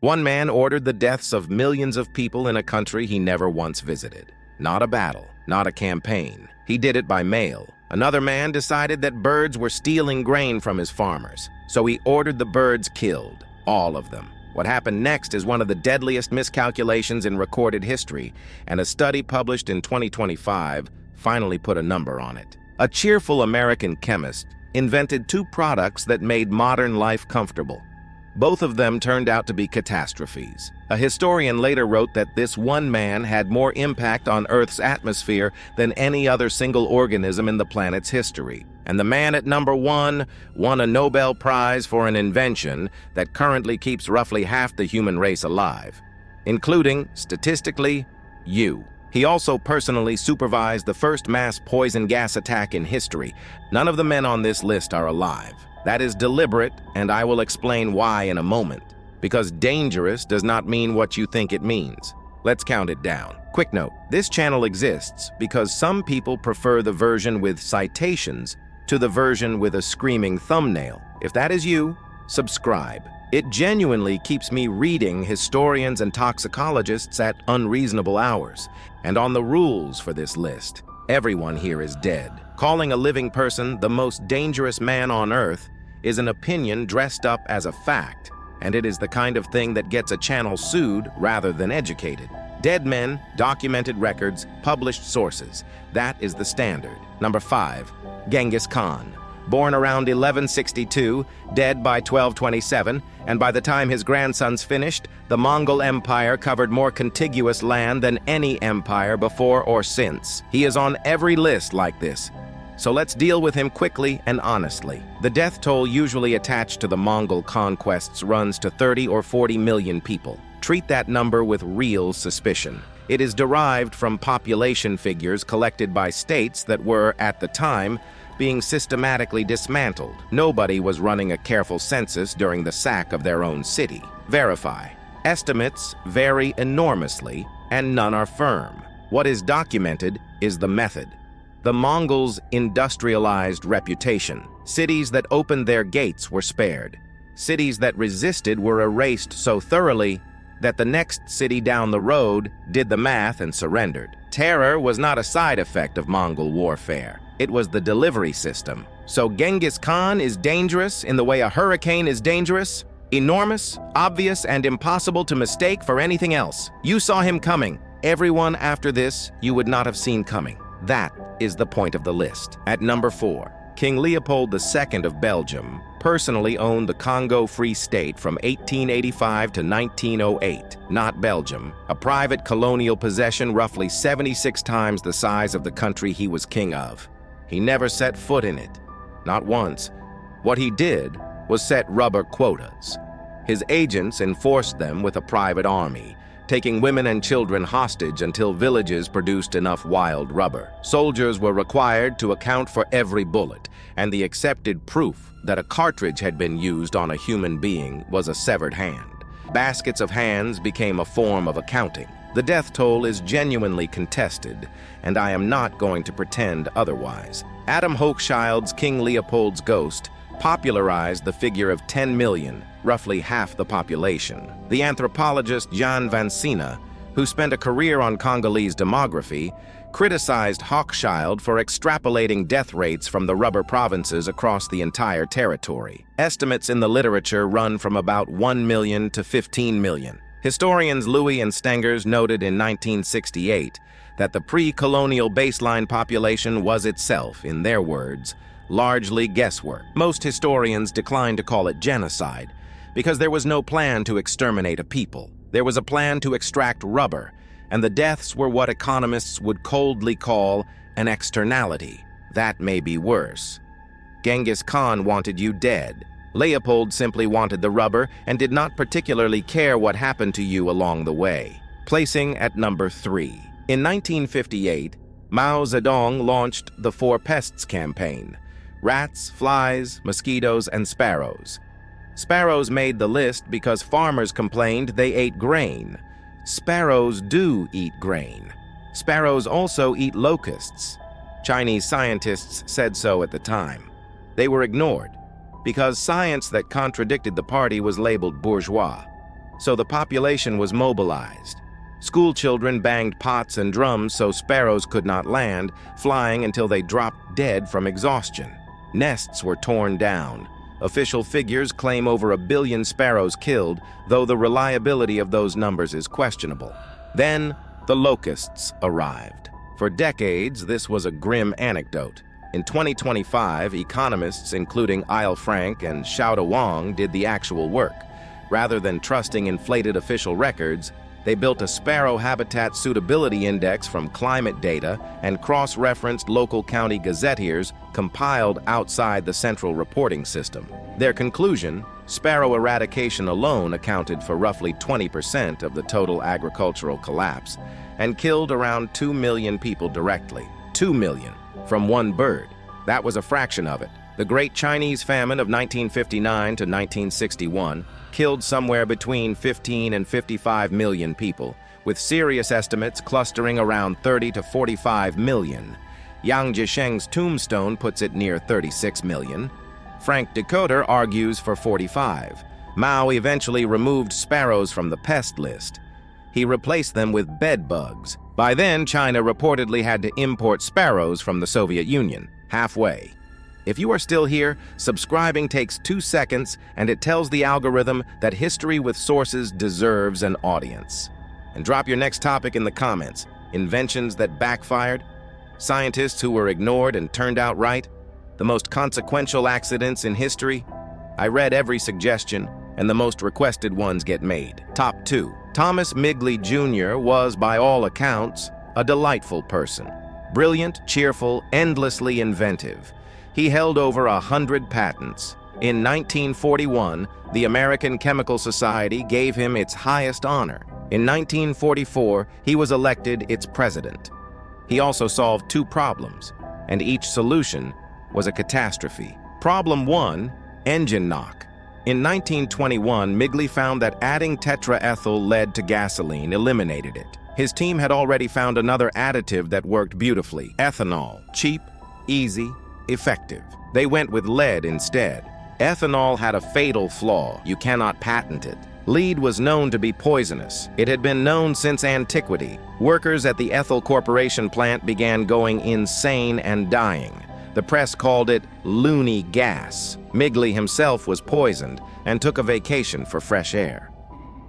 One man ordered the deaths of millions of people in a country he never once visited. Not a battle, not a campaign. He did it by mail. Another man decided that birds were stealing grain from his farmers, so he ordered the birds killed, all of them. What happened next is one of the deadliest miscalculations in recorded history, and a study published in 2025 finally put a number on it. A cheerful American chemist invented two products that made modern life comfortable. Both of them turned out to be catastrophes. A historian later wrote that this one man had more impact on Earth's atmosphere than any other single organism in the planet's history. And the man at number one won a Nobel Prize for an invention that currently keeps roughly half the human race alive, including, statistically, you. He also personally supervised the first mass poison gas attack in history. None of the men on this list are alive. That is deliberate, and I will explain why in a moment. Because dangerous does not mean what you think it means. Let's count it down. Quick note, this channel exists because some people prefer the version with citations to the version with a screaming thumbnail. If that is you, subscribe. It genuinely keeps me reading historians and toxicologists at unreasonable hours. And on the rules for this list, everyone here is dead. Calling a living person the most dangerous man on Earth is an opinion dressed up as a fact, and it is the kind of thing that gets a channel sued rather than educated. Dead men, documented records, published sources. That is the standard. Number 5, Genghis Khan. Born around 1162, dead by 1227, and by the time his grandsons finished, the Mongol Empire covered more contiguous land than any empire before or since. He is on every list like this. So let's deal with him quickly and honestly. The death toll usually attached to the Mongol conquests runs to 30 or 40 million people. Treat that number with real suspicion. It is derived from population figures collected by states that were, at the time, being systematically dismantled. Nobody was running a careful census during the sack of their own city. Verify. Estimates vary enormously, and none are firm. What is documented is the method. The Mongols' industrialized reputation. Cities that opened their gates were spared. Cities that resisted were erased so thoroughly that the next city down the road did the math and surrendered. Terror was not a side effect of Mongol warfare. It was the delivery system. So Genghis Khan is dangerous in the way a hurricane is dangerous, enormous, obvious, and impossible to mistake for anything else. You saw him coming. Everyone after this you would not have seen coming. That is the point of the list. At number 4, King Leopold II of Belgium personally owned the Congo Free State from 1885 to 1908, not Belgium, a private colonial possession roughly 76 times the size of the country he was king of. He never set foot in it, not once. What he did was set rubber quotas. His agents enforced them with a private army, taking women and children hostage until villages produced enough wild rubber. Soldiers were required to account for every bullet, and the accepted proof that a cartridge had been used on a human being was a severed hand. Baskets of hands became a form of accounting. The death toll is genuinely contested, and I am not going to pretend otherwise. Adam Hochschild's King Leopold's Ghost popularized the figure of 10 million, roughly half the population. The anthropologist Jan van Sina, who spent a career on Congolese demography, criticized Hochschild for extrapolating death rates from the rubber provinces across the entire territory. Estimates in the literature run from about 1 million to 15 million. Historians Louis and Stengers noted in 1968 that the pre-colonial baseline population was itself, in their words, largely guesswork. Most historians decline to call it genocide because there was no plan to exterminate a people. There was a plan to extract rubber, and the deaths were what economists would coldly call an externality. That may be worse. Genghis Khan wanted you dead. Leopold simply wanted the rubber and did not particularly care what happened to you along the way. Placing at number 3. In 1958, Mao Zedong launched the Four Pests campaign: rats, flies, mosquitoes, and sparrows. Sparrows made the list because farmers complained they ate grain. Sparrows do eat grain. Sparrows also eat locusts. Chinese scientists said so at the time. They were ignored because science that contradicted the party was labeled bourgeois. so the population was mobilized. School children banged pots and drums so sparrows could not land, flying until they dropped dead from exhaustion. Nests were torn down. Official figures claim over 1 billion sparrows killed, though the reliability of those numbers is questionable. Then, the locusts arrived. For decades, this was a grim anecdote. In 2025, economists including Ile Frank and Xiaoda Wang did the actual work. Rather than trusting inflated official records, they built a sparrow habitat suitability index from climate data and cross-referenced local county gazetteers compiled outside the central reporting system. Their conclusion: sparrow eradication alone accounted for roughly 20% of the total agricultural collapse and killed around 2 million people directly. 2 million from one bird. That was a fraction of it. The Great Chinese Famine of 1959 to 1961 killed somewhere between 15 and 55 million people, with serious estimates clustering around 30 to 45 million. Yang Jisheng's tombstone puts it near 36 million. Frank Decoder argues for 45. Mao eventually removed sparrows from the pest list. He replaced them with bed bugs. By then, China reportedly had to import sparrows from the Soviet Union, halfway. If you are still here, subscribing takes 2 seconds, and it tells the algorithm that History with Sources deserves an audience. And drop your next topic in the comments. Inventions that backfired? Scientists who were ignored and turned out right? The most consequential accidents in history? I read every suggestion, and the most requested ones get made. Top 2. Thomas Midgley Jr. was, by all accounts, a delightful person. Brilliant, cheerful, endlessly inventive. He held over 100 patents. In 1941, the American Chemical Society gave him its highest honor. In 1944, he was elected its president. He also solved 2 problems, and each solution was a catastrophe. Problem 1, engine knock. In 1921, Midgley found that adding tetraethyl lead to gasoline eliminated it. His team had already found another additive that worked beautifully: ethanol. Cheap, easy, effective. They went with lead instead. Ethanol had a fatal flaw: you cannot patent it. Lead was known to be poisonous. It had been known since antiquity. Workers at the Ethyl Corporation plant began going insane and dying. The press called it loony gas. Midgley himself was poisoned and took a vacation for fresh air.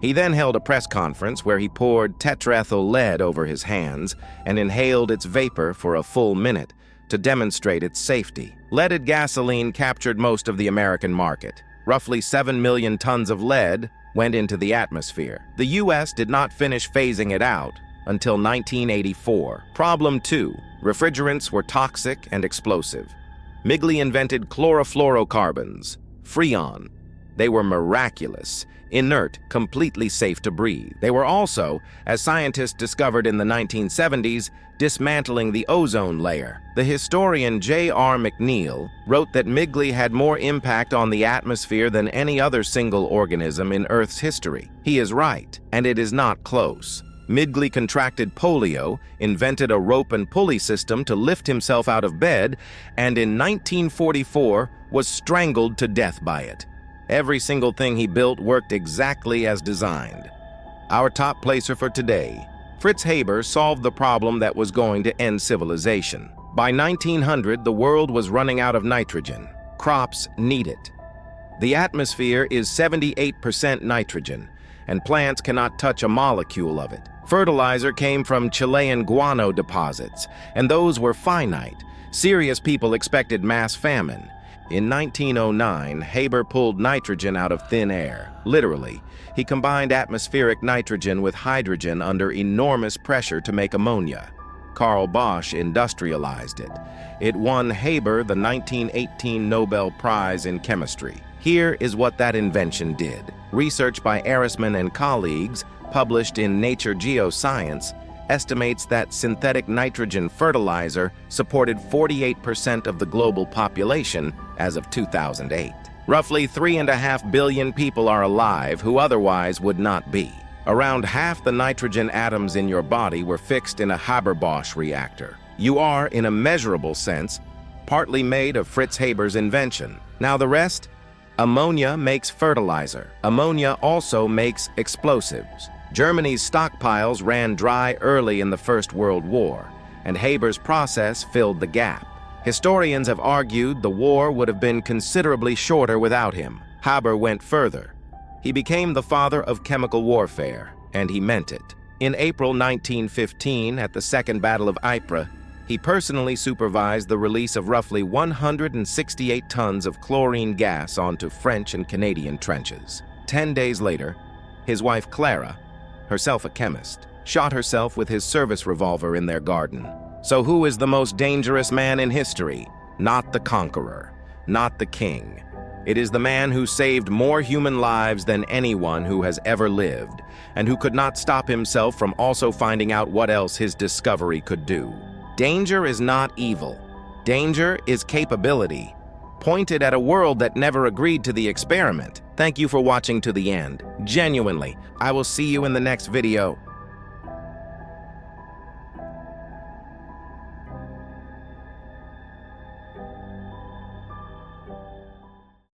He then held a press conference where he poured tetraethyl lead over his hands and inhaled its vapor for a full minute to demonstrate its safety. Leaded gasoline captured most of the American market. Roughly 7 million tons of lead went into the atmosphere. The U.S. did not finish phasing it out until 1984. Problem 2. Refrigerants were toxic and explosive. Midgley invented chlorofluorocarbons, Freon. They were miraculous, inert, completely safe to breathe. They were also, as scientists discovered in the 1970s, dismantling the ozone layer. The historian J.R. McNeill wrote that Midgley had more impact on the atmosphere than any other single organism in Earth's history. He is right, and it is not close. Midgley contracted polio, invented a rope and pulley system to lift himself out of bed, and in 1944 was strangled to death by it. Every single thing he built worked exactly as designed. Our top placer for today: Fritz Haber solved the problem that was going to end civilization. By 1900, the world was running out of nitrogen. Crops need it. The atmosphere is 78% nitrogen, and plants cannot touch a molecule of it. Fertilizer came from Chilean guano deposits, and those were finite. Serious people expected mass famine. In 1909, Haber pulled nitrogen out of thin air. Literally, he combined atmospheric nitrogen with hydrogen under enormous pressure to make ammonia. Carl Bosch industrialized it. It won Haber the 1918 Nobel Prize in Chemistry. Here is what that invention did. Research by Erisman and colleagues, published in Nature Geoscience, estimates that synthetic nitrogen fertilizer supported 48% of the global population as of 2008. Roughly 3.5 billion people are alive who otherwise would not be. Around half the nitrogen atoms in your body were fixed in a Haber-Bosch reactor. You are, in a measurable sense, partly made of Fritz Haber's invention. Now the rest? Ammonia makes fertilizer. Ammonia also makes explosives. Germany's stockpiles ran dry early in the First World War, and Haber's process filled the gap. Historians have argued the war would have been considerably shorter without him. Haber went further. He became the father of chemical warfare, and he meant it. In April 1915, at the Second Battle of Ypres, he personally supervised the release of roughly 168 tons of chlorine gas onto French and Canadian trenches. 10 days later, his wife Clara, herself a chemist, shot herself with his service revolver in their garden. So who is the most dangerous man in history? Not the conqueror, not the king. It is the man who saved more human lives than anyone who has ever lived, and who could not stop himself from also finding out what else his discovery could do. Danger is not evil. Danger is capability, pointed at a world that never agreed to the experiment. Thank you for watching to the end. Genuinely, I will see you in the next video.